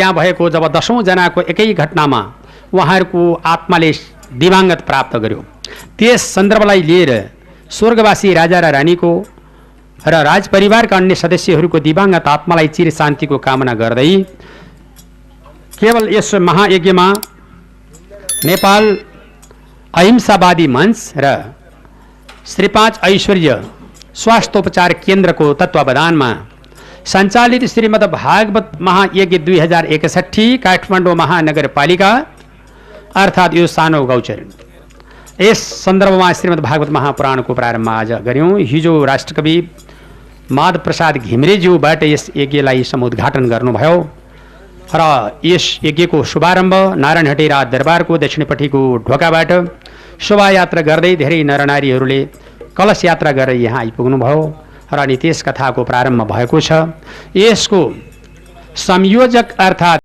त्यहाँ भएको जब 10औं जनाको एकै घटनामा उहाँहरूको आत्माले दिवाङ्गत प्राप्त गर्यो, त्यस सन्दर्भलाई लिएर स्वर्गवासी राजा र रानीको र राजपरिवारका अन्य सदस्यहरूको दिवाङ्गत आत्मालाई चिर शान्तिको कामना गर्दै केवल यस महायज्ञमा नेपाल अहिंसावादी मञ्च र श्री 5 ऐश्वर्य स्वास्थ्योपचार केन्द्रको तत्वावधानमा सञ्चालित श्रीमद् भागवत महायज्ञ 2061 काठमाडौँ महानगरपालिका अर्थात् यो सानो गौचर, यस सन्दर्भमा श्रीमद् भागवत महापुराणको प्रारम्भ आज गर्यौं। हिजो राष्ट्रकवि माधव प्रसाद घिमिरेज्यूबाट यस यज्ञलाई समुद्घाटन गर्नुभयो र यस यज्ञको शुभारम्भ नारायणहट्टी राज दरबारको दक्षिणपट्टिको ढोकाबाट शोभायात्रा गर्दै धेरै नरनारीहरूले कलश यात्रा गरेर यहाँ आइपुग्नुभयो र अनि त्यस कथाको प्रारम्भ भएको छ। यसको संयोजक अर्थात्